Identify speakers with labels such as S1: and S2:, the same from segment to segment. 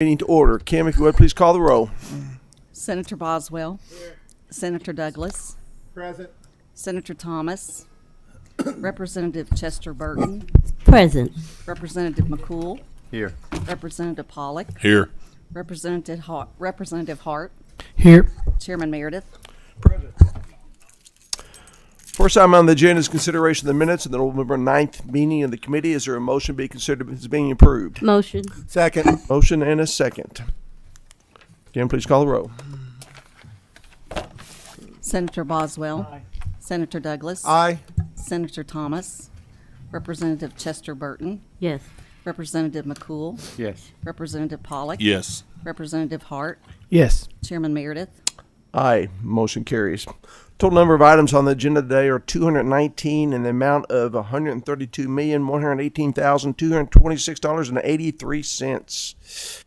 S1: Meeting to order. Kim, if you would, please call the roll.
S2: Senator Boswell. Here. Senator Douglas.
S3: Present.
S2: Senator Thomas. Representative Chester Burton.
S4: Present.
S2: Representative McCool.
S3: Here.
S2: Representative Pollock.
S5: Here.
S2: Representative Hart.
S4: Here.
S2: Chairman Meredith.
S1: First item on the agenda is consideration of the minutes of the November 9th meeting of the committee. Is there a motion be considered as being approved?
S4: Motion.
S3: Second.
S1: Motion and a second. Kim, please call the roll.
S2: Senator Boswell.
S3: Aye.
S2: Senator Douglas.
S3: Aye.
S2: Senator Thomas. Representative Chester Burton.
S4: Yes.
S2: Representative McCool.
S3: Yes.
S2: Representative Pollock.
S5: Yes.
S2: Representative Hart.
S4: Yes.
S2: Chairman Meredith.
S1: Aye. Motion carries. Total number of items on the agenda today are 219 in the amount of $132,118,226.83.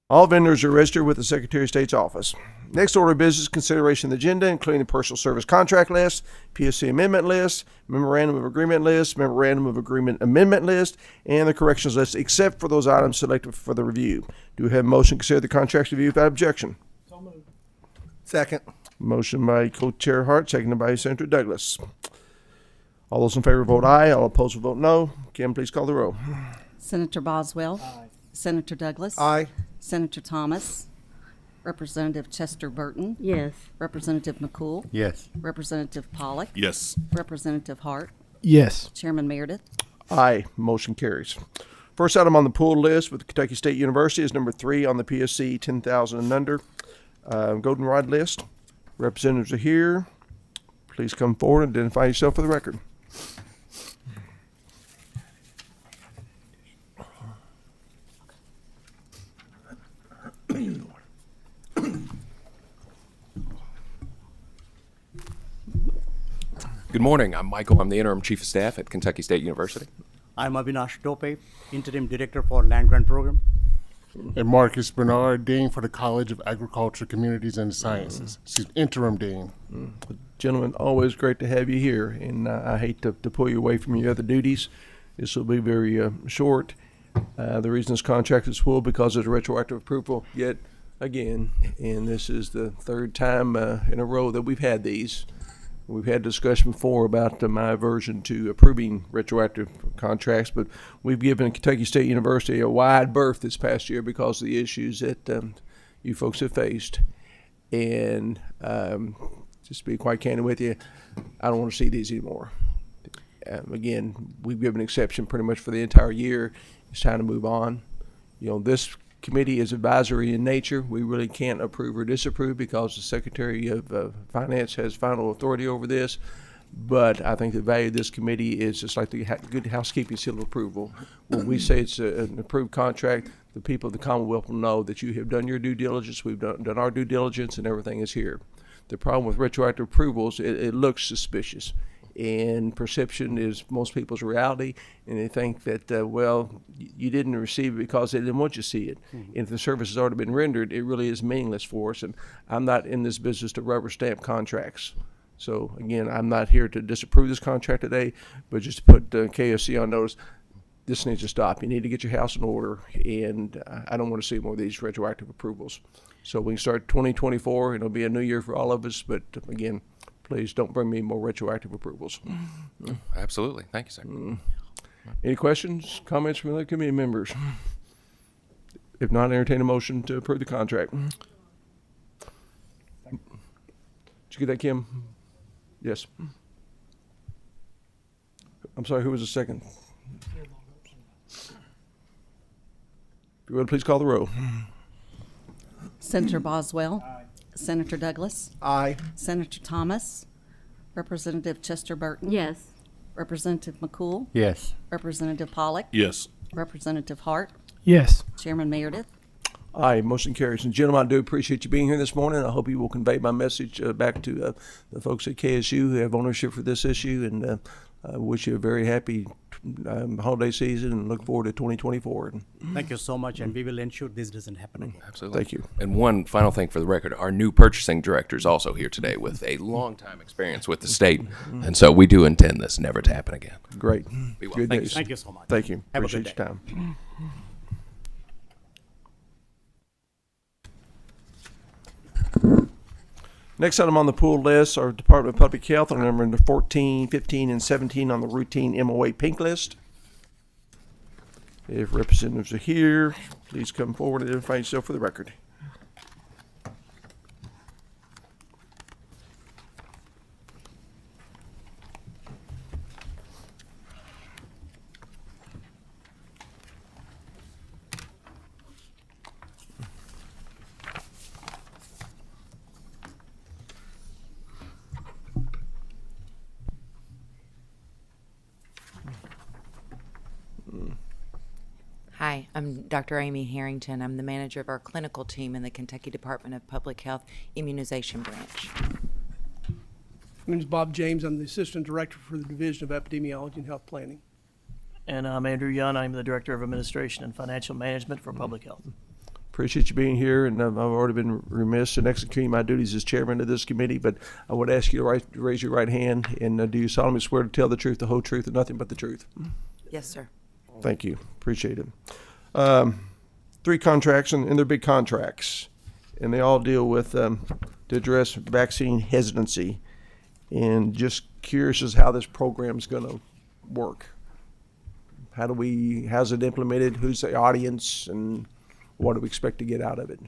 S1: All vendors are registered with the Secretary of State's office. Next order of business, consideration of the agenda, including the personal service contract list, PSC amendment list, memorandum of agreement list, memorandum of agreement amendment list, and the corrections list, except for those items selected for the review. Do we have a motion to consider the contracts review without objection?
S3: Second.
S1: Motion by Co-Chair Hart, seconded by Senator Douglas. All those in favor vote aye. All opposed will vote no. Kim, please call the roll.
S2: Senator Boswell. Aye. Senator Douglas.
S3: Aye.
S2: Senator Thomas. Representative Chester Burton.
S4: Yes.
S2: Representative McCool.
S3: Yes.
S2: Representative Pollock.
S5: Yes.
S2: Representative Hart.
S4: Yes.
S2: Chairman Meredith.
S1: Aye. Motion carries. First item on the pool list with Kentucky State University is number 3 on the PSC 10,000 and under goldenrod list. Representatives are here. Please come forward and identify yourself for the record.
S6: Good morning. I'm Michael. I'm the interim chief of staff at Kentucky State University.
S7: I'm Avinash Tope, Interim Director for Land Grant Program.
S3: And Marcus Bernard, Dean for the College of Agriculture, Communities, and Sciences. Interim Dean.
S1: Gentlemen, always great to have you here, and I hate to pull you away from your other duties. This will be very short. The reason this contract is full because of the retroactive approval yet again, and this is the third time in a row that we've had these. We've had discussion before about my aversion to approving retroactive contracts, but we've given Kentucky State University a wide berth this past year because of the issues that you folks have faced. And just to be quite candid with you, I don't want to see these anymore. Again, we've given an exception pretty much for the entire year. It's time to move on. You know, this committee is advisory in nature. We really can't approve or disapprove because the Secretary of Finance has final authority over this. But I think the value of this committee is just like the good housekeeping seal of approval. When we say it's an approved contract, the people of the Commonwealth will know that you have done your due diligence, we've done our due diligence, and everything is here. The problem with retroactive approvals, it looks suspicious. And perception is most people's reality, and they think that, well, you didn't receive it because they didn't want you to see it. And if the service has already been rendered, it really is meaningless for us, and I'm not in this business to rubber stamp contracts. So, again, I'm not here to disapprove this contract today, but just to put KSC on notice, this needs to stop. You need to get your house in order, and I don't want to see more of these retroactive approvals. So we can start 2024, and it'll be a new year for all of us, but, again, please don't bring me more retroactive approvals.
S6: Absolutely. Thank you, sir.
S1: Any questions, comments from other committee members? If not, entertain a motion to approve the contract. Did you get that, Kim? Yes. I'm sorry, who was the second? If you would, please call the roll.
S2: Senator Boswell. Senator Douglas.
S3: Aye.
S2: Senator Thomas. Representative Chester Burton.
S4: Yes.
S2: Representative McCool.
S3: Yes.
S2: Representative Pollock.
S5: Yes.
S2: Representative Hart.
S4: Yes.
S2: Chairman Meredith.
S1: Aye, motion carries. And gentlemen, I do appreciate you being here this morning. I hope you will convey my message back to the folks at KSU who have ownership for this issue, and I wish you a very happy holiday season and look forward to 2024.
S7: Thank you so much, and we will ensure this doesn't happen again.
S6: Absolutely.
S1: Thank you.
S6: And one final thing for the record, our new purchasing director is also here today with a long time experience with the state. And so we do intend this never to happen again.
S1: Great.
S6: Be well.
S1: Good
S6: Thank you,
S1: news.
S7: Thank you so much.
S1: Thank you.
S7: Have a
S1: Appreciate
S7: good
S1: your
S7: day.
S1: time. Next item on the pool list are Department of Public Health on number 14, 15, and 17 on the routine MOA pink list. If representatives are here, please come forward and identify yourself for the record.
S5: Hi, I'm Dr. Amy Harrington. I'm the manager of our clinical team in the Kentucky Department of Public Health Immunization Branch.
S8: My name is Bob James. I'm the Assistant Director for the Division of Epidemiology and Health Planning.
S9: And I'm Andrew Young. I'm the Director of Administration and Financial Management for Public Health.
S1: Appreciate you being here, and I've already been remiss in executing my duties as chairman of this committee, but I would ask you to raise your right hand, and do you solemnly swear to tell the truth, the whole truth, and nothing but the truth?
S5: Yes, sir.
S1: Thank you. Appreciate it. 3 contracts, and they're big contracts, and they all deal with to address vaccine hesitancy. And just curious as how this program's going to work. How's it implemented? Who's the audience, and what do we expect to get out of it?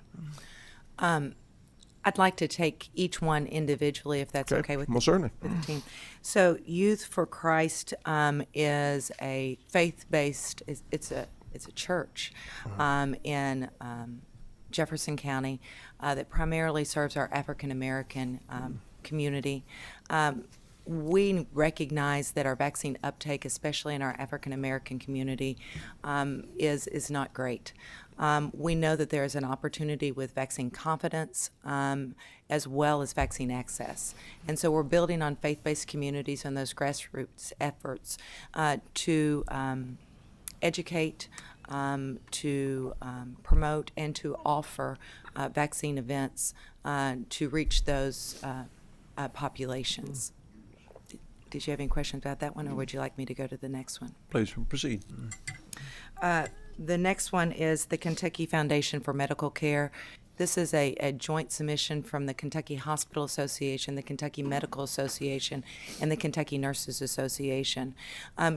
S5: I'd like to take each one individually, if that's okay with
S1: Most certainly.
S5: with the team. So Youth for Christ is a faith-based, it's a church in Jefferson County that primarily serves our African American community. We recognize that our vaccine uptake, especially in our African American community, is not great. We know that there is an opportunity with vaccine confidence as well as vaccine access. And so we're building on faith-based communities and those grassroots efforts to educate, to promote, and to offer vaccine events to reach those populations. Did you have any questions about that one, or would you like me to go to the next one?
S1: Please proceed.
S5: The next one is the Kentucky Foundation for Medical Care. This is a joint submission from the Kentucky Hospital Association, the Kentucky Medical Association, and the Kentucky Nurses Association.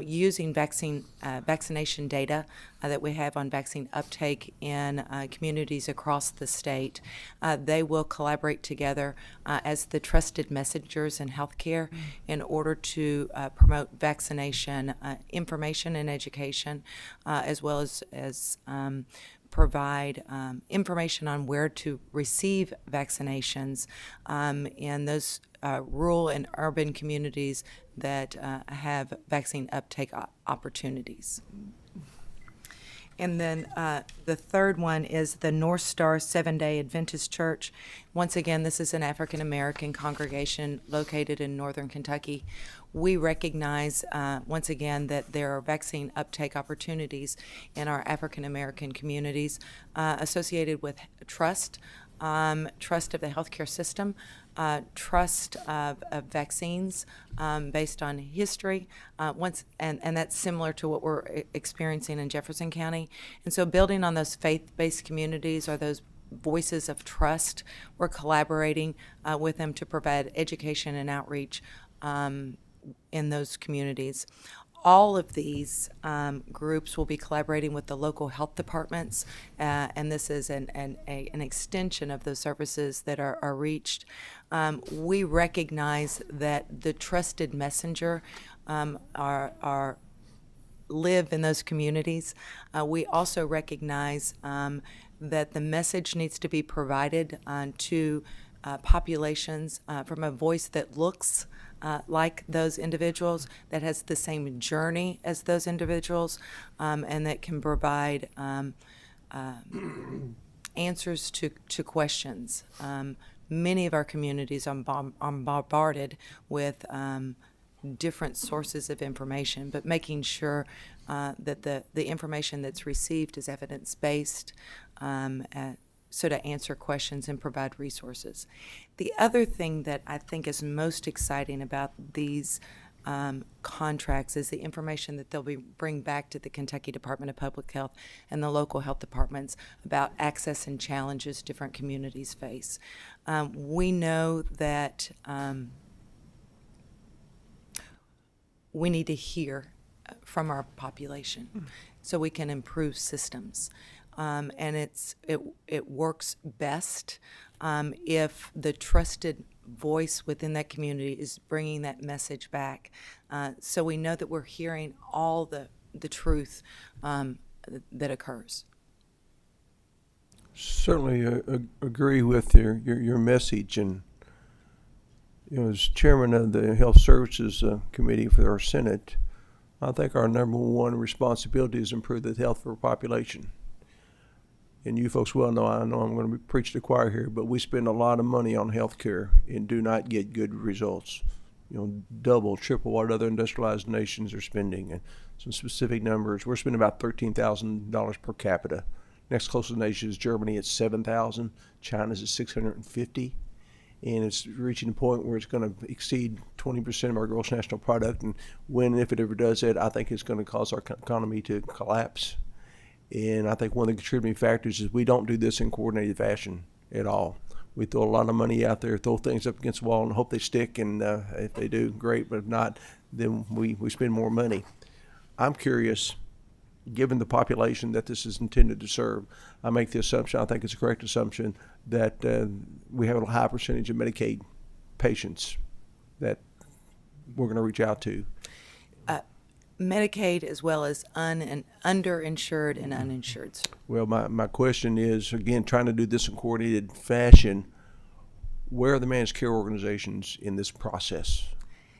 S5: Using vaccination data that we have on vaccine uptake in communities across the state, they will collaborate together as the trusted messengers in healthcare in order to promote vaccination information and education, as well as provide information on where to receive vaccinations in those rural and urban communities that have vaccine uptake opportunities. And then the third one is the North Star Seven-Day Adventist Church. Once again, this is an African American congregation located in northern Kentucky. We recognize, once again, that there are vaccine uptake opportunities in our African American communities associated with trust of the healthcare system, trust of vaccines based on history, and that's similar to what we're experiencing in Jefferson County. And so building on those faith-based communities or those voices of trust, we're collaborating with them to provide education and outreach in those communities. All of these groups will be collaborating with the local health departments, and this is an extension of those services that are reached. We recognize that the trusted messenger are live in those communities. We also recognize that the message needs to be provided to populations from a voice that looks like those individuals, that has the same journey as those individuals, and that can provide answers to questions. Many of our communities are bombarded with different sources of information, but making sure that the information that's received is evidence-based, so to answer questions and provide resources. The other thing that I think is most exciting about these contracts is the information that they'll bring back to the Kentucky Department of Public Health and the local health departments about access and challenges different communities face. We know that we need to hear from our population so we can improve systems. And it works best if the trusted voice within that community is bringing that message back. So we know that we're hearing all the truth that occurs.
S1: Certainly agree with your message, and as chairman of the Health Services Committee for our Senate, I think our number one responsibility is improve the health of our population. And you folks well know, I know I'm going to preach to the choir here, but we spend a lot of money on health care and do not get good results. Double, triple what other industrialized nations are spending. And some specific numbers, we're spending about $13,000 per capita. Next closest nation is Germany at $7,000. China's at $650. And it's reaching a point where it's going to exceed 20% of our gross national product. And when and if it ever does that, I think it's going to cause our economy to collapse. And I think one of the contributing factors is we don't do this in coordinated fashion at all. We throw a lot of money out there, throw things up against the wall and hope they stick, and if they do, great, but if not, then we spend more money. I'm curious, given the population that this is intended to serve, I make the assumption, I think it's a correct assumption, that we have a high percentage of Medicaid patients that we're going to reach out to.
S5: Medicaid as well as underinsured and uninsured.
S1: Well, my question is, again, trying to do this in coordinated fashion, where are the managed care organizations in this process?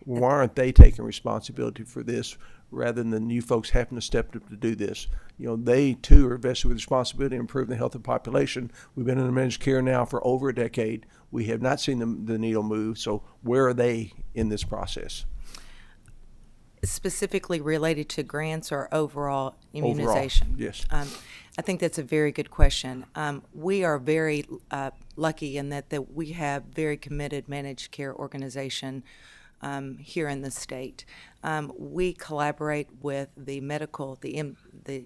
S1: Why aren't they taking responsibility for this rather than you folks having to step up to do this? They too are vested with responsibility to improve the health of the population. We've been in managed care now for over a decade. We have not seen the needle move, so where are they in this process?
S5: Specifically related to grants or overall immunization?
S1: Overall, yes.
S5: I think that's a very good question. We are very lucky in that we have very committed managed care organization here in the state. We collaborate with the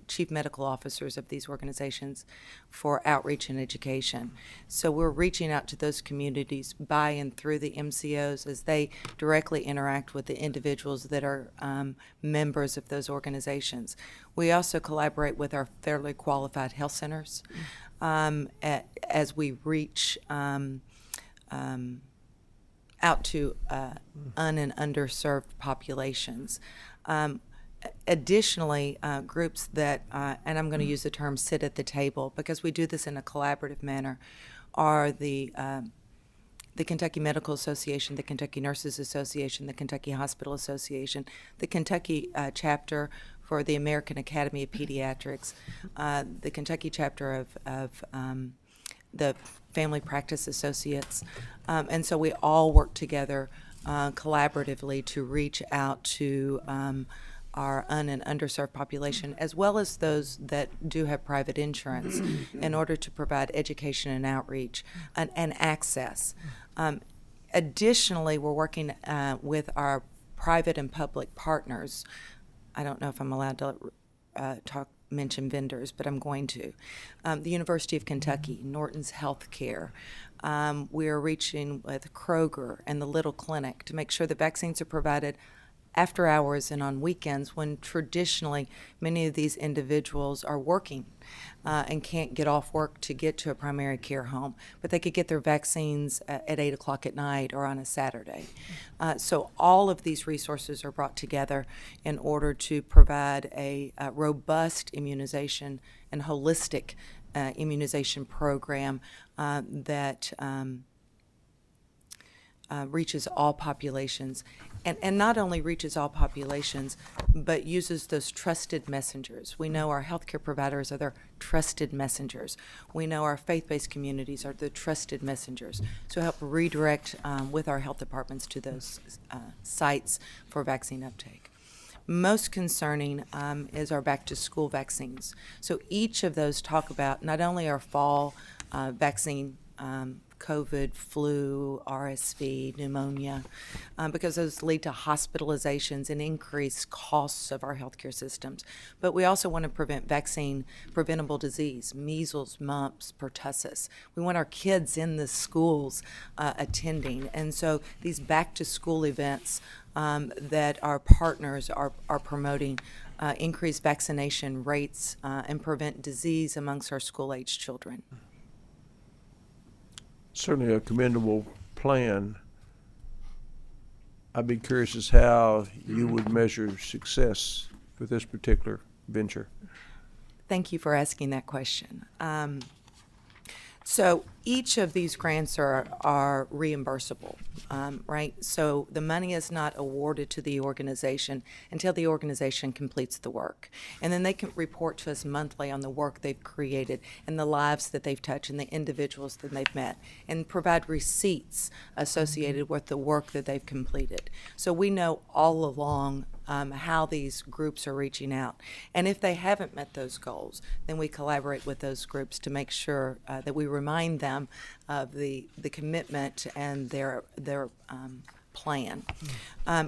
S5: chief medical officers of these organizations for outreach and education. So we're reaching out to those communities by and through the MCOs as they directly interact with the individuals that are members of those organizations. We also collaborate with our federally qualified health centers as we reach out to un- and underserved populations. Additionally, groups that, and I'm going to use the term sit at the table because we do this in a collaborative manner, are the Kentucky Medical Association, the Kentucky Nurses Association, the Kentucky Hospital Association, the Kentucky chapter for the American Academy of Pediatrics, the Kentucky chapter of the Family Practice Associates. And so we all work together collaboratively to reach out to our un- and underserved population, as well as those that do have private insurance, in order to provide education and outreach and access. Additionally, we're working with our private and public partners. I don't know if I'm allowed to mention vendors, but I'm going to. The University of Kentucky, Norton's Healthcare. We are reaching with Kroger and the Little Clinic to make sure that vaccines are provided after hours and on weekends when traditionally many of these individuals are working and can't get off work to get to a primary care home, but they could get their vaccines at 8 o'clock at night or on a Saturday. So all of these resources are brought together in order to provide a robust immunization and holistic immunization program that reaches all populations, and not only reaches all populations, but uses those trusted messengers. We know our healthcare providers are their trusted messengers. We know our faith-based communities are the trusted messengers. So help redirect with our health departments to those sites for vaccine uptake. Most concerning is our back-to-school vaccines. So each of those talk about not only our fall vaccine COVID, flu, RSV, pneumonia, because those lead to hospitalizations and increased costs of our healthcare systems. But we also want to prevent preventable disease, measles, mumps, pertussis. We want our kids in the schools attending. And so these back-to-school events that our partners are promoting increase vaccination rates and prevent disease amongst our school-age children.
S1: Certainly a commendable plan. I'd be curious as how you would measure success with this particular venture.
S5: Thank you for asking that question. So each of these grants are reimbursable, right? So the money is not awarded to the organization until the organization completes the work. And then they can report to us monthly on the work they've created and the lives that they've touched and the individuals that they've met, and provide receipts associated with the work that they've completed. So we know all along how these groups are reaching out. And if they haven't met those goals, then we collaborate with those groups to make sure that we remind them of the commitment and their plan.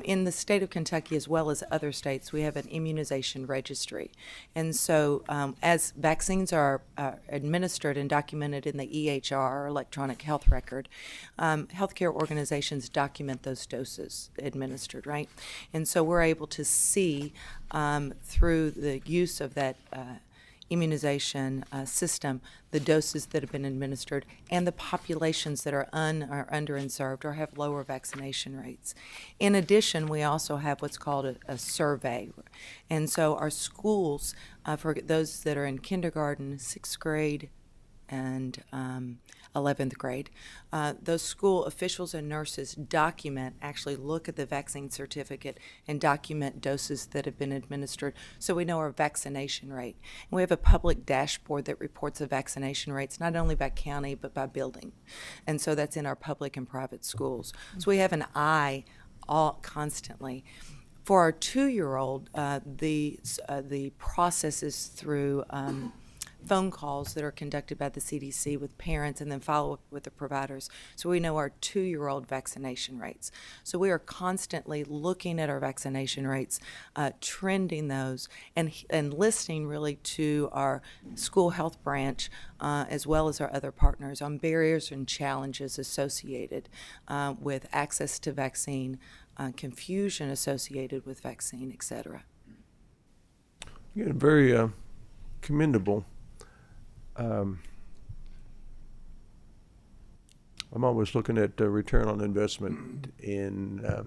S5: In the state of Kentucky, as well as other states, we have an immunization registry. And so as vaccines are administered and documented in the EHR, or electronic health record, healthcare organizations document those doses administered, right? And so we're able to see through the use of that immunization system, the doses that have been administered, and the populations that are underserved or have lower vaccination rates. In addition, we also have what's called a survey. And so our schools, for those that are in kindergarten, 6th grade, and 11th grade, those school officials and nurses actually look at the vaccine certificate and document doses that have been administered, so we know our vaccination rate. And we have a public dashboard that reports the vaccination rates, not only by county, but by building. And so that's in our public and private schools. So we have an eye constantly. For our 2-year-old, the process is through phone calls that are conducted by the CDC with parents and then follow up with the providers. So we know our 2-year-old vaccination rates. So we are constantly looking at our vaccination rates, trending those, and listening really to our school health branch as well as our other partners on barriers and challenges associated with access to vaccine, confusion associated with vaccine, et cetera.
S1: Again, very commendable. I'm always looking at return on investment in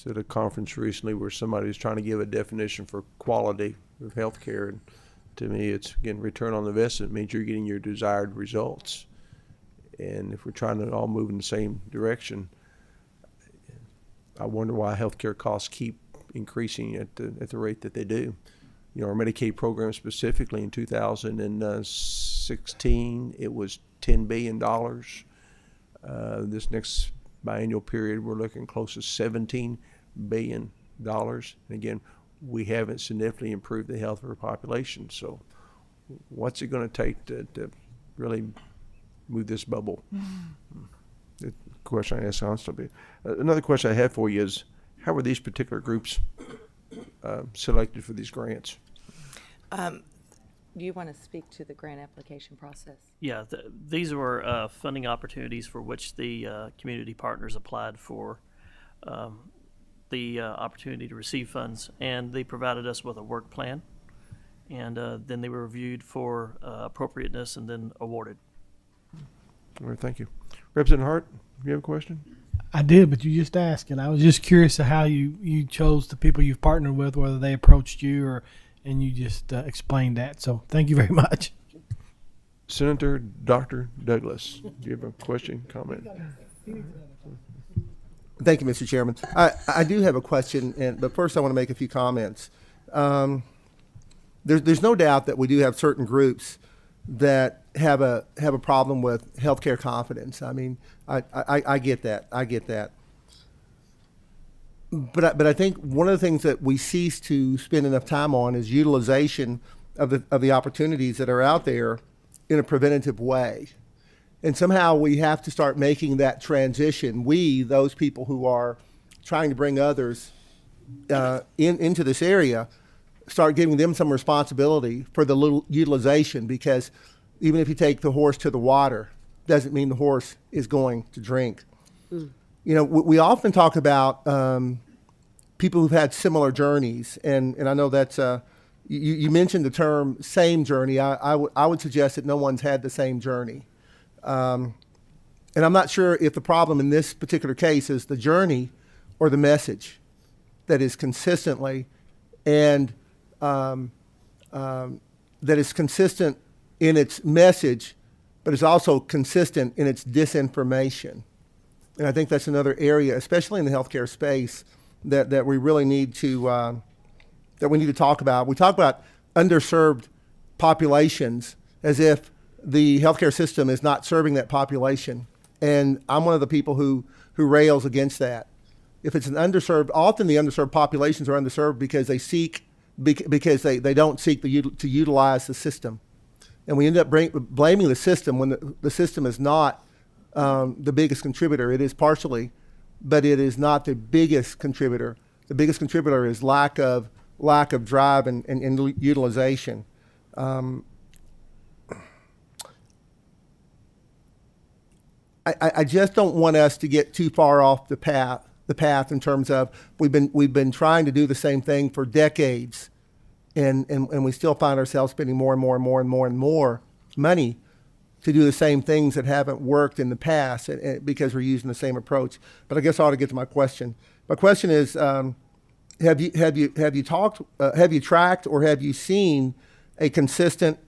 S1: at a conference recently where somebody's trying to give a definition for quality of healthcare, and to me it's, again, return on investment means you're getting your desired results. And if we're trying to all move in the same direction, I wonder why healthcare costs keep increasing at the rate that they do. You know, our Medicaid program specifically in 2016, it was $10 billion. This next biennial period, we're looking close to $17 billion. And again, we haven't significantly improved the health of our population. So what's it going to take to really move this bubble? The question I ask constantly. Another question I have for you is, how were these particular groups selected for these grants?
S5: Do you want to speak to the grant application process?
S9: Yeah, these were funding opportunities for which the community partners applied for the opportunity to receive funds, and they provided us with a work plan, and then they were reviewed for appropriateness and then awarded.
S1: All right, thank you. Representative Hart, you have a question?
S4: I did, but you just asked, and I was just curious of how you chose the people you've partnered with, whether they approached you and you just explained that. So thank you very much.
S1: Senator Dr. Douglas, do you have a question, comment?
S10: Thank you, Mr. Chairman. I do have a question, but first I want to make a few comments. There's no doubt that we do have certain groups that have a problem with healthcare confidence. I mean, I get that. I get that. But I think one of the things that we cease to spend enough time on is utilization of the opportunities that are out there in a preventative way. And somehow we have to start making that transition. We, those people who are trying to bring others into this area, start giving them some responsibility for the little utilization, because even if you take the horse to the water, doesn't mean the horse is going to drink. You know, we often talk about people who've had similar journeys, and I know that's you mentioned the term same journey. I would suggest that no one's had the same journey. And I'm not sure if the problem in this particular case is the journey or the message that is consistently and that is consistent in its message, but is also consistent in its disinformation. And I think that's another area, especially in the healthcare space, that we really need to talk about. We talk about underserved populations as if the healthcare system is not serving that population. And I'm one of the people who rails against that. If it's an underserved, often the underserved populations are underserved because they don't seek to utilize the system. And we end up blaming the system when the system is not the biggest contributor. It is partially, but it is not the biggest contributor. The biggest contributor is lack of drive and utilization. I just don't want us to get too far off the path in terms of we've been trying to do the same thing for decades, and we still find ourselves spending more and more and more and more and more money to do the same things that haven't worked in the past, because we're using the same approach. But I guess I ought to get to my question. My question is, have you tracked or have you seen a consistent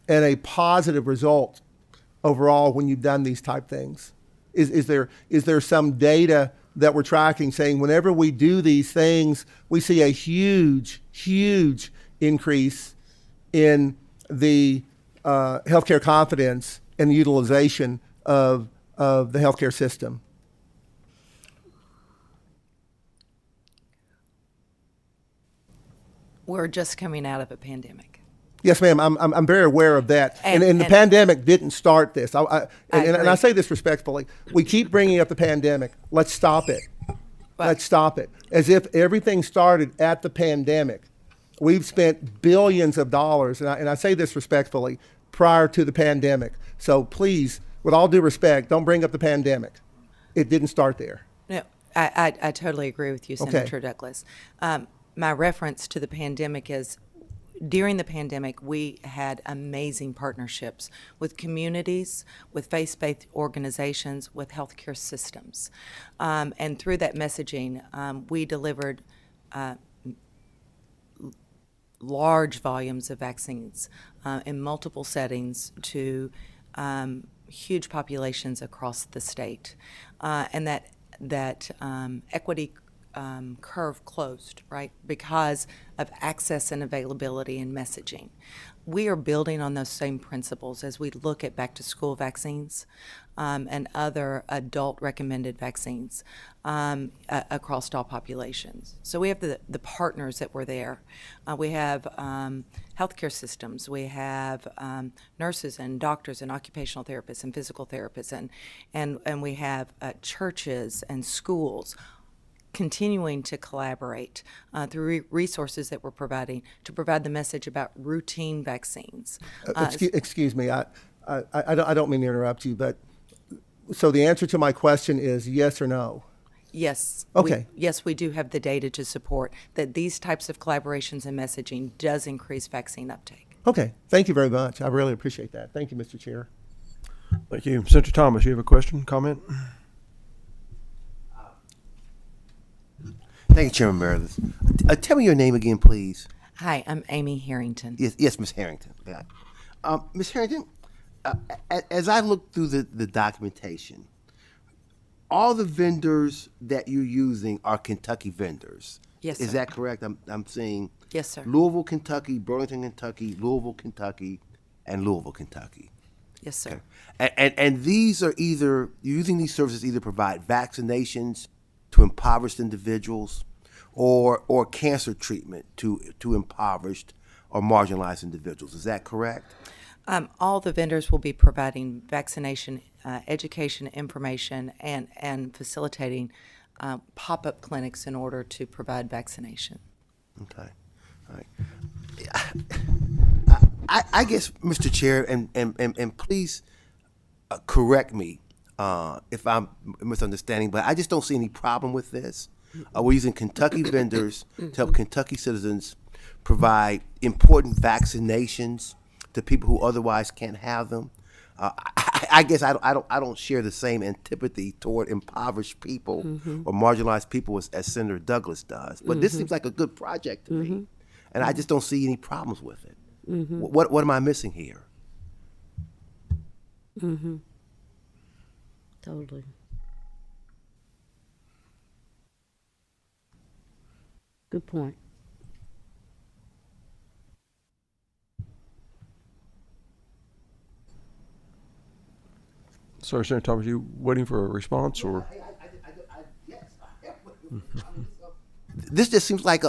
S10: and a positive result overall when you've done these type things? Is there some data that we're tracking saying whenever we do these things, we see a huge increase in the healthcare confidence and the utilization of the healthcare system?
S5: We're just coming out of a pandemic.
S10: Yes, ma'am. I'm very aware of that. And the
S5: And-
S10: pandemic didn't start this. And I
S5: agree.
S10: say this respectfully. We keep bringing up the pandemic. Let's stop it. Let's stop it. As if everything started at the pandemic. We've spent billions of dollars, and I say this respectfully, prior to the pandemic. So please, with all due respect, don't bring up the pandemic. It didn't start there.
S5: No, I totally agree with you, Senator Douglas. My reference to the pandemic is during the pandemic, we had amazing partnerships with communities, with faith-based organizations, with healthcare systems. And through that messaging, we delivered large volumes of vaccines in multiple settings to huge populations across the state. And that equity curve closed, right, because of access and availability and messaging. We are building on those same principles as we look at back-to-school vaccines and other adult recommended vaccines across all populations. So we have the partners that were there. We have healthcare systems. We have nurses and doctors and occupational therapists and physical therapists, and we have churches and schools continuing to collaborate through resources that we're providing to provide the message about routine vaccines.
S10: Excuse me, I don't mean to interrupt you, but so the answer to my question is yes or no?
S5: Yes.
S10: Okay.
S5: Yes, we do have the data to support that these types of collaborations and messaging does increase vaccine uptake.
S10: Okay, thank you very much. I really appreciate that. Thank you, Mr. Chair.
S1: Thank you. Senator Thomas, you have a question, comment?
S11: Thank you, Chairman Meredith. Tell me your name again, please.
S5: Hi, I'm Amy Harrington.
S11: Yes, Ms. Harrington. Yeah. Ms. Harrington, as I look through the documentation, all the vendors that you're using are Kentucky vendors.
S5: Yes,
S11: Is
S5: sir.
S11: that correct? I'm seeing
S5: Yes, sir.
S11: Louisville, Kentucky, Burlington, Kentucky, Louisville, Kentucky, and Louisville, Kentucky.
S5: Yes, sir.
S11: And these are either, you're using these services either provide vaccinations to impoverished individuals or cancer treatment to impoverished or marginalized individuals. Is that correct?
S5: All the vendors will be providing vaccination education, information, and facilitating pop-up clinics in order to provide vaccination.
S11: Okay. All right. I guess, Mr. Chair, and please correct me if I'm misunderstanding, but I just don't see any problem with this. We're using Kentucky vendors to help Kentucky citizens provide important vaccinations to people who otherwise can't have them. I guess I don't share the same antipathy toward impoverished people or marginalized people as Senator Douglas does. But this seems like a good project to me, and I just don't see any problems with it. What am I missing here?
S12: Totally. Good point.
S1: Sorry, Senator Thomas, you waiting for a response or?
S11: Yes, this just seems like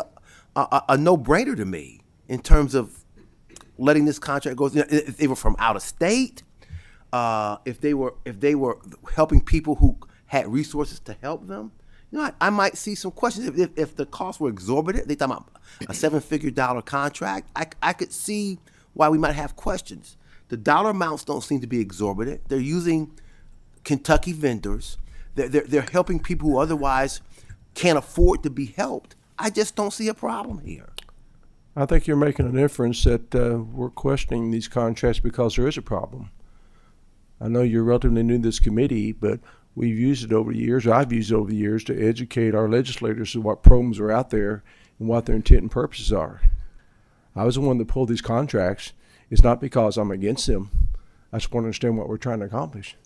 S11: a no-brainer to me in terms of letting this contract go. If they were from out of state, if they were helping people who had resources to help them, I might see some questions. If the costs were exorbitant, they talking about a $7-figure contract, I could see why we might have questions. The dollar amounts don't seem to be exorbitant. They're using Kentucky vendors. They're helping people who otherwise can't afford to be helped. I just don't see a problem here.
S1: I think you're making an inference that we're questioning these contracts because there is a problem. I know you're relatively new to this committee, but we've used it over the years. I've used it over the years to educate our legislators of what programs are out there and what their intent and purposes are. I was the one that pulled these contracts. It's not because I'm against them. I just want to understand what we're trying to accomplish.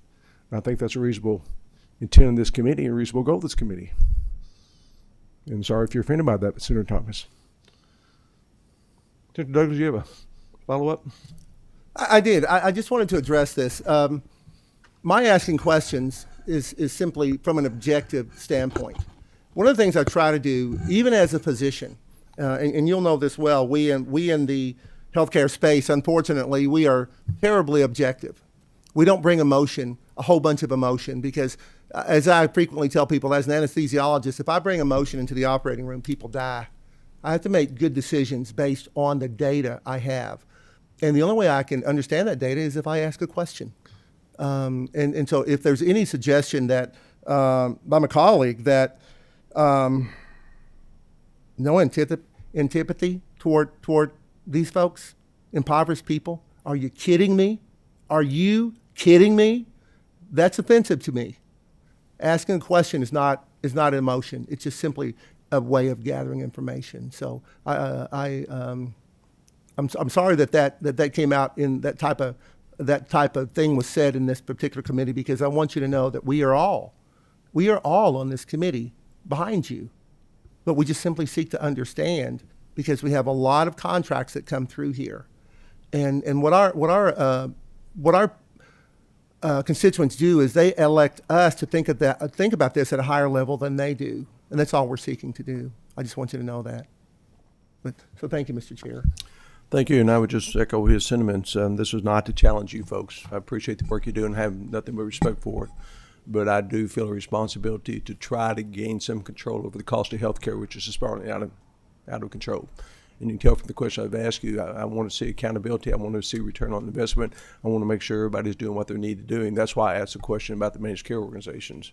S1: And I think that's a reasonable intent of this committee and a reasonable goal of this committee. And sorry if you're offended by that, Senator Thomas. Senator Douglas, you have a follow-up?
S10: I did. I just wanted to address this. My asking questions is simply from an objective standpoint. One of the things I try to do, even as a physician, and you'll know this well, we in the healthcare space, unfortunately, we are terribly objective. We don't bring emotion, a whole bunch of emotion, because as I frequently tell people as an anesthesiologist, if I bring emotion into the operating room, people die. I have to make good decisions based on the data I have. And the only way I can understand that data is if I ask a question. And so if there's any suggestion that, by my colleague, that no antipathy toward these folks, impoverished people, are you kidding me? Are you kidding me? That's offensive to me. Asking a question is not emotion. It's just simply a way of gathering information. So I'm sorry that came out in that type of thing was said in this particular committee, because I want you to know that we are all on this committee behind you, but we just simply seek to understand, because we have a lot of contracts that come through here, and what our constituents do is they elect us to think about this at a higher level than they do, and that's all we're seeking to do. I just want you to know that. So thank you, Mr. Chair.
S1: Thank you, and I would just echo his sentiments. This was not to challenge you folks. I appreciate the work you're doing and have nothing but respect for it. But I do feel a responsibility to try to gain some control over the cost of health care, which is spiraling out of control. And you can tell from the question I've asked you, I want to see accountability. I want to see return on investment. I want to make sure everybody's doing what they need to do. That's why I asked the question about the managed care organizations.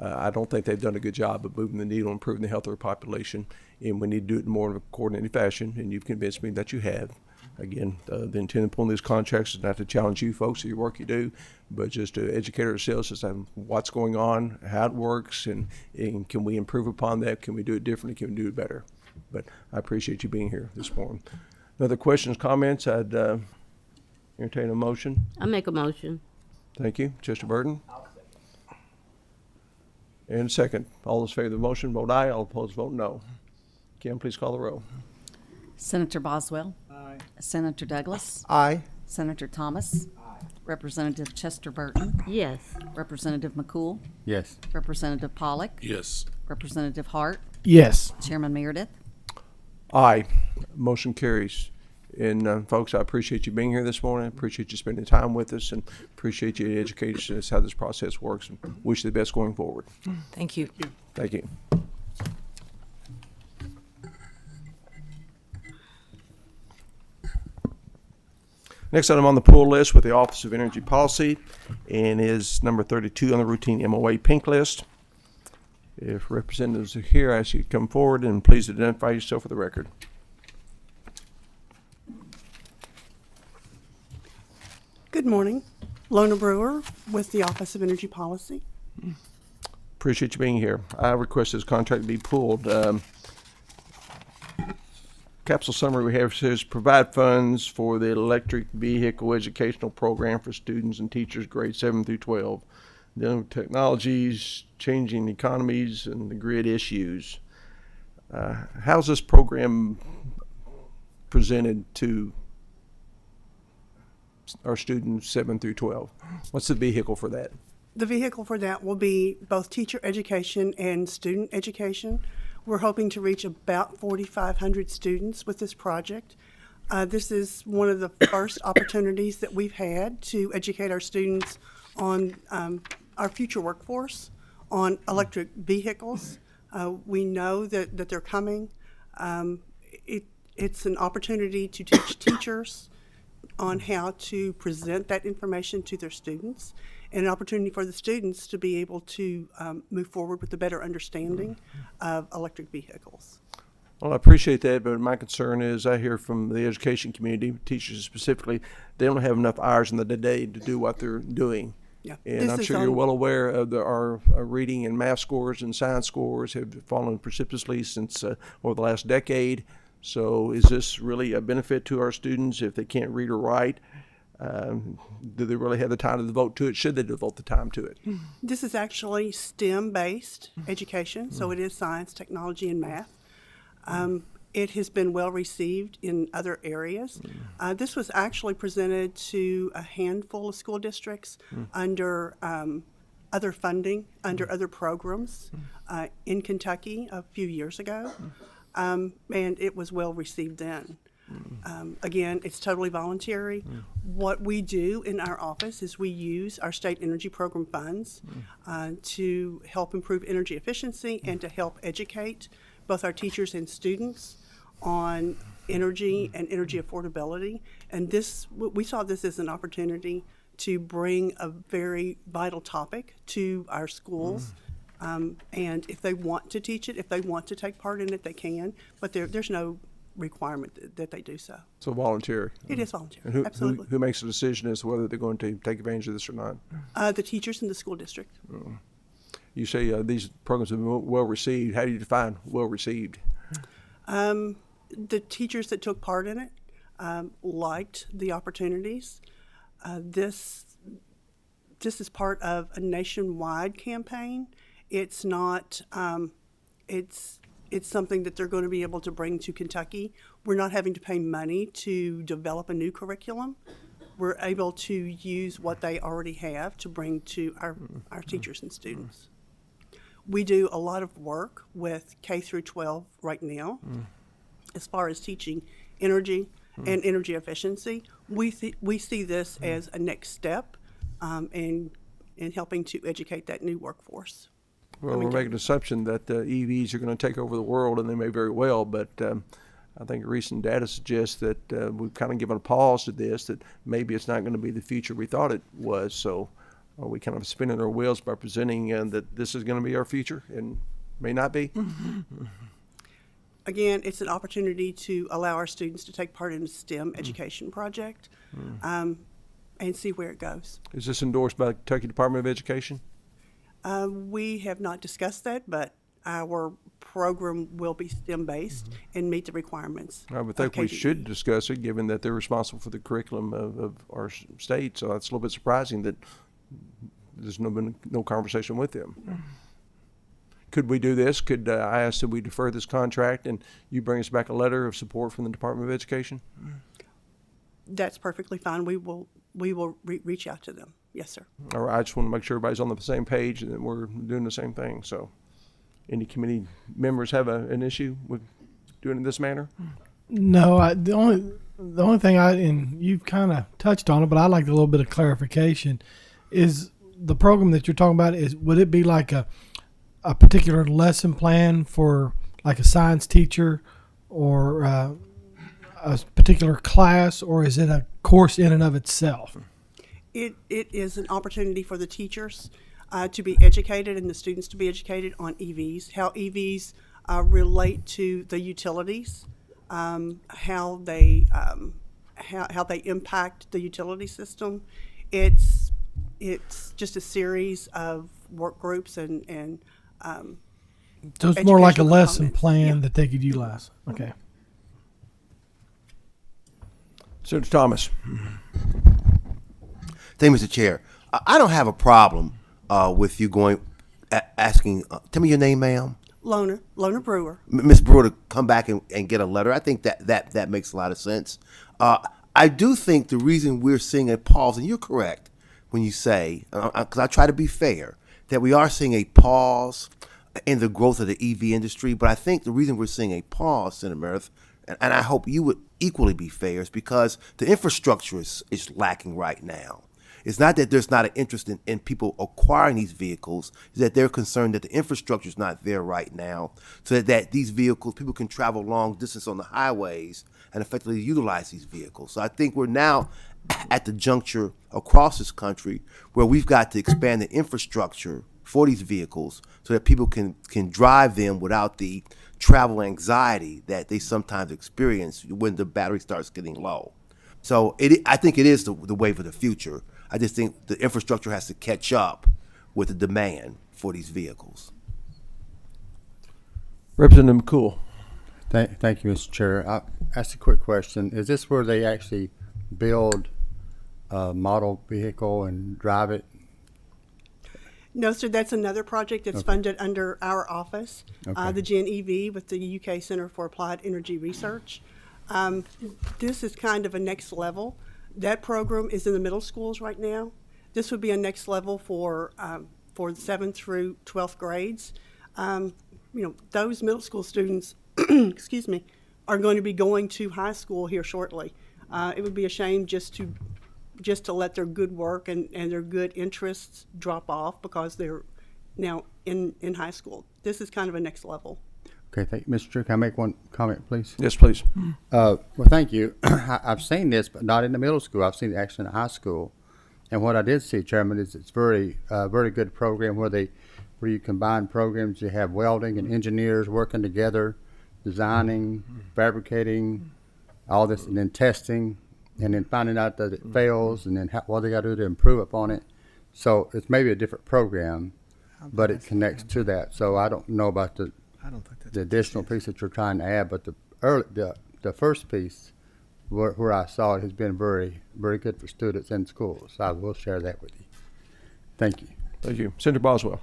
S1: I don't think they've done a good job of moving the needle, improving the health of our population, and we need to do it in more of a coordinated fashion, and you've convinced me that you have. Again, the intent of pulling these contracts is not to challenge you folks or your work you do, but just to educate ourselves as to what's going on, how it works, and can we improve upon that? Can we do it differently? Can we do it better? But I appreciate you being here this morning. Other questions, comments? I'd entertain a motion.
S12: I make a motion.
S1: Thank you. Chester Burton? And second. All those in favor of the motion, vote aye. All opposed, vote no. Kim, please call the roll.
S2: Senator Boswell.
S8: Aye.
S2: Senator Douglas.
S10: Aye.
S2: Senator Thomas. Aye. Representative Chester Burton.
S12: Yes.
S2: Representative McCool.
S11: Yes.
S2: Representative Pollock.
S6: Yes.
S2: Representative Hart.
S4: Yes.
S2: Chairman Meredith.
S1: Aye. Motion carries. And folks, I appreciate you being here this morning. I appreciate you spending time with us, and appreciate you educating us how this process works, and wish you the best going forward.
S5: Thank you.
S1: Thank you. Next item on the pull list with the Office of Energy Policy, and is number 32 on the routine MOA pink list. If representatives are here, I ask you to come forward and please identify yourself for the record.
S13: Good morning. Lona Brewer with the Office of Energy Policy.
S1: Appreciate you being here. I request this contract be pulled. Capsule summary we have says provide funds for the electric vehicle educational program for students and teachers grades 7 through 12. Dealing with technologies, changing economies, and the grid issues. How's this program presented to our students 7 through 12? What's the vehicle for that?
S13: The vehicle for that will be both teacher education and student education. We're hoping to reach about 4,500 students with this project. This is one of the first opportunities that we've had to educate our students on our future workforce, on electric vehicles. We know that they're coming. It's an opportunity to teach teachers on how to present that information to their students, and an opportunity for the students to be able to move forward with a better understanding of electric vehicles.
S1: Well, I appreciate that, but my concern is I hear from the education community, teachers specifically, they don't have enough hours in the day to do what they're doing.
S13: Yeah.
S1: And I'm sure you're well aware of our reading and math scores and science scores have fallen precipitously since over the last decade. So is this really a benefit to our students if they can't read or write? Do they really have the time to devote to it? Should they devote the time to it?
S13: This is actually STEM-based education, so it is science, technology, and math. It has been well received in other areas. This was actually presented to a handful of school districts under other funding, under other programs in Kentucky a few years ago, and it was well received then. Again, it's totally voluntary. What we do in our office is we use our state energy program funds to help improve energy efficiency and to help educate both our teachers and students on energy and energy affordability. And we saw this as an opportunity to bring a very vital topic to our schools. And if they want to teach it, if they want to take part in it, they can. But there's no requirement that they do so.
S1: So voluntary.
S13: It is voluntary,
S1: And
S13: absolutely.
S1: who makes the decision as to whether they're going to take advantage of this or not?
S13: The teachers in the school district.
S1: You say these programs have been well received. How do you define well received?
S13: The teachers that took part in it liked the opportunities. This is part of a nationwide campaign. It's not. It's something that they're going to be able to bring to Kentucky. We're not having to pay money to develop a new curriculum. We're able to use what they already have to bring to our teachers and students. We do a lot of work with K through 12 right now as far as teaching energy and energy efficiency. We see this as a next step in helping to educate that new workforce.
S1: Well, we're making an assumption that EVs are going to take over the world, and they may very well, but I think recent data suggests that we've kind of given a pause to this, that maybe it's not going to be the future we thought it was. So are we kind of spinning our wheels by presenting that this is going to be our future and may not be?
S13: Again, it's an opportunity to allow our students to take part in a STEM education project and see where it goes.
S1: Is this endorsed by the Kentucky Department of Education?
S13: We have not discussed that, but our program will be STEM-based and meet the requirements.
S1: I would think we
S13: KDE.
S1: should discuss it, given that they're responsible for the curriculum of our state. So it's a little bit surprising that there's been no conversation with them. Could we do this? Could I ask that we defer this contract and you bring us back a letter of support from the Department of Education?
S13: That's perfectly fine. We will reach out to them. Yes, sir.
S1: All right, I just want to make sure everybody's on the same page and that we're doing the same thing. So any committee members have an issue with doing it in this manner?
S4: No, the The only thing and you've kind of touched on it, but I'd like a little bit of clarification, is the program that you're talking about, would it be like a particular lesson plan for like a science teacher or a particular class, or is it a course in and of itself?
S13: It is an opportunity for the teachers to be educated and the students to be educated on EVs, how EVs relate to the utilities, how they impact the utility system. It's just a series of work groups and
S4: So it's more like a
S13: educational
S4: lesson
S13: components.
S4: plan
S13: Yeah.
S4: that they could utilize. Okay.
S1: Senator Thomas.
S11: Thank you, Mr. Chair. I don't have a problem with you asking, tell me your name, ma'am.
S13: Lona Brewer.
S11: Ms. Brewer to come back and get a letter. I think that makes a lot of sense. I do think the reason we're seeing a pause, and you're correct when you say, because I try to be fair, that we are seeing a pause in the growth of the EV industry. But I think the reason we're seeing a pause, Senator Meredith, and I hope you would equally be fair, is because the infrastructure is lacking right now. It's not that there's not an interest in people acquiring these vehicles, it's that they're concerned that the infrastructure is not there right now, so that these vehicles, people can travel long distance on the highways and effectively utilize these vehicles. So I think we're now at the juncture across this country where we've got to expand the infrastructure for these vehicles so that people can drive them without the travel anxiety that they sometimes experience when the battery starts getting low. So I think it is the wave of the future. I just think the infrastructure has to catch up with the demand for these vehicles.
S1: Representative McCool.
S14: Thank you, Mr. Chair. I asked a quick question. Is this where they actually build a model vehicle and drive it?
S13: No, sir, that's another project that's funded under our office, the Gen EV with the UK Center for Applied Energy Research. This is kind of a next level. That program is in the middle schools right now. This would be a next level for 7th through 12th grades. Those middle school students, excuse me, are going to be going to high school here shortly. It would be a shame just to let their good work and their good interests drop off because they're now in high school. This is kind of a next level.
S14: Okay, thank you. Mr. Chair, can I make one comment, please?
S1: Yes, please.
S14: Well, thank you. I've seen this, but not in the middle school. I've seen it actually in high school. And what I did see, Chairman, is it's very good program where you combine programs. You have welding and engineers working together, designing, fabricating, all this, and then testing, and then finding out that it fails, and then what they got to do to improve upon it. So it's maybe a different program, but it connects to that. So I don't know about the additional piece that you're trying to add, but the first piece where I saw it has been very, very good for students in schools. So I will share that with you. Thank you.
S1: Thank you. Senator Boswell.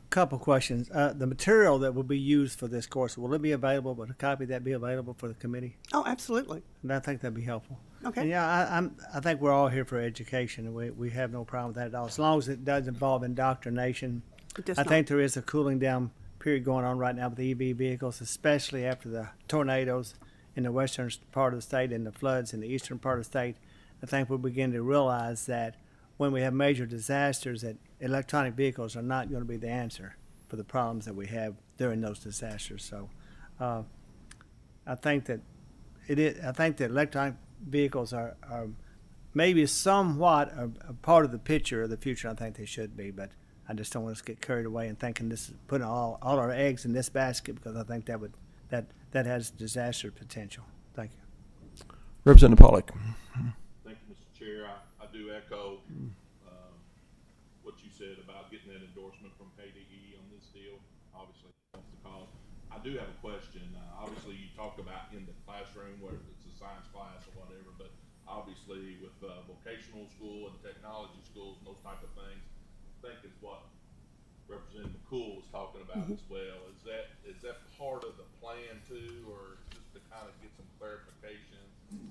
S7: Couple questions. The material that will be used for this course, will it be available, would a copy of that be available for the committee?
S13: Oh, absolutely.
S7: And I think that'd be helpful.
S13: Okay.
S7: And yeah, I think we're all here for education, and we have no problem with that at all, as long as it does involve indoctrination.
S13: It does
S7: I
S13: not.
S7: think there is a cooling down period going on right now with the EV vehicles, especially after the tornadoes in the western part of the state and the floods in the eastern part of the state. I think we'll begin to realize that when we have major disasters, that electronic vehicles are not going to be the answer for the problems that we have during those disasters. So I think that electronic vehicles are maybe somewhat a part of the picture of the future. I think they should be, but I just don't want us to get carried away and thinking this is putting all our eggs in this basket, because I think that has disaster potential. Thank you.
S1: Representative Pollock.
S15: Thank you, Mr. Chair. I do echo what you said about getting that endorsement from KDE on this deal. Obviously, that's the cause. I do have a question. Obviously, you talk about in the classroom, whether it's a science class or whatever, but obviously with vocational school and technology schools and those type of things, I think is what Representative McCool was talking about as well. Is that part of the plan too, or just to kind of get some clarification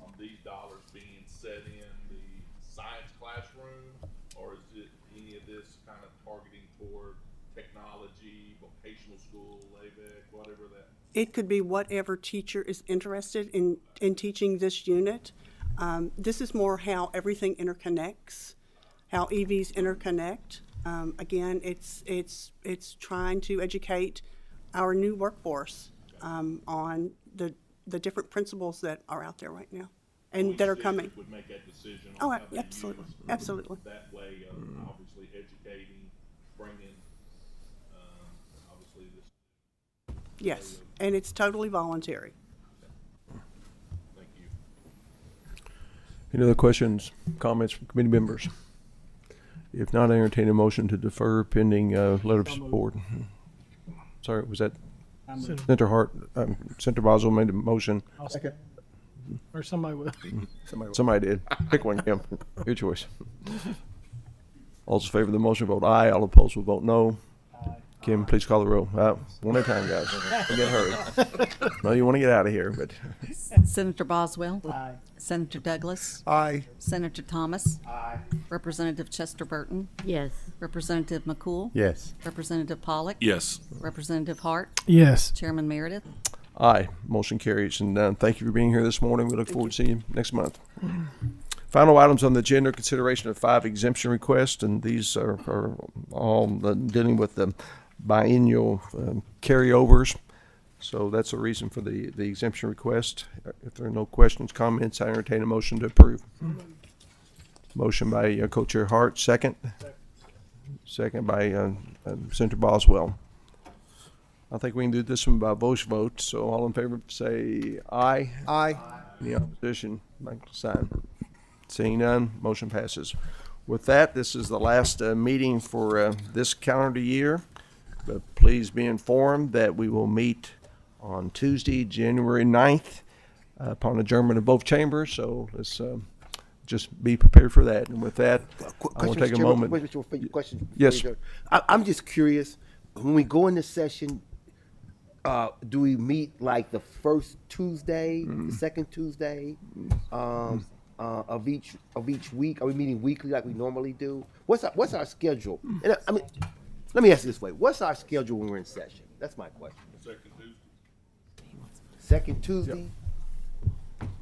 S15: on these dollars being set in the science classroom, or is it any of this kind of targeting toward technology, vocational school, LAVEC, whatever that
S13: it could be whatever teacher is interested in teaching this unit. This is more how everything interconnects, how EVs interconnect. Again, it's trying to educate our new workforce on the different principles that are out there right now and that are coming.
S15: Would make that decision
S13: Oh,
S15: on how they
S13: absolutely,
S15: use
S13: absolutely.
S15: that way of obviously educating, bringing, obviously this.
S13: Yes, and it's totally voluntary.
S15: Thank you.
S1: Any other questions, comments from committee members? If not, I entertain a motion to defer pending letter of support. Sorry, was that Senator Hart? Senator Boswell made a motion.
S10: Second.
S4: Or somebody will.
S1: Somebody did. Pick one, Kim. Your choice. All those in favor of the motion vote aye. All opposed will vote no. Kim, please call the roll. One at a time, guys. Don't get hurried. No, you want to get out of here, but
S2: Senator Boswell.
S7: Aye.
S2: Senator Douglas.
S10: Aye.
S2: Senator Thomas. Representative Chester Burton.
S12: Yes.
S2: Representative McCool.
S14: Yes.
S2: Representative Pollock.
S6: Yes.
S2: Representative Hart.
S4: Yes.
S2: Chairman Meredith.
S1: aye. Motion carries. And thank you for being here this morning. We look forward to seeing you next month. Final items on the agenda, consideration of 5 exemption requests, and these are all dealing with the biennial carryovers. So that's the reason for the exemption request. If there are no questions, comments, I entertain a motion to approve. Motion by Co-Chair Hart, second. Second by Senator Boswell. I think we can do this one by voice vote. So all in favor say aye.
S10: Aye.
S1: Any opposition, like sign. Seeing none, motion passes. With that, this is the last meeting for this calendar year. But please be informed that we will meet on Tuesday, January 9th, upon adjournment of both chambers. So let's just be prepared for that. And with that, I want to take a moment.
S11: Question.
S1: Yes.
S11: I'm just curious. When we go into session, do we meet like the first Tuesday, the second Tuesday of each week? Are we meeting weekly like we normally do? What's our schedule? And I mean, let me ask you this way: what's our schedule when we're in session? That's my question.
S15: Second Tuesday.
S11: Second Tuesday.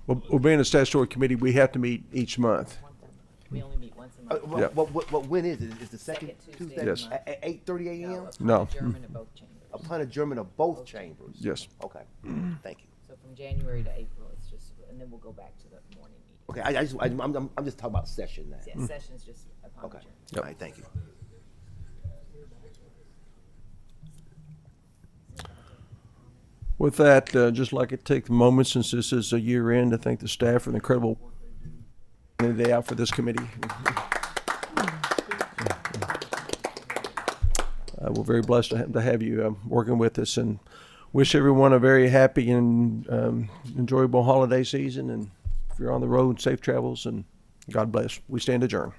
S1: Well, being a statutory committee, we have to meet each month.
S16: We only meet once a month.
S1: Yeah.
S11: But when is it? Is the second Tuesday
S1: Yes.
S11: at 8:30 a.m.?
S1: No.
S16: Adjournment of both chambers.
S11: Upon adjournment of both chambers.
S1: Yes.
S11: Okay. Thank you.
S16: So from January to April, it's just, and then we'll go back to the morning meeting.
S11: Okay. I'm just talking about session now.
S16: Yeah, session's just upon
S11: Okay.
S16: adjournment.
S11: All right. Thank you.
S1: With that, just like to take a moment, since this is a year end, to thank the staff for the incredible work they do day out for this committee. We're very blessed to have you working with us, and wish everyone a very happy and enjoyable holiday season. And if you're on the road, safe travels, and God bless. We stand adjourned.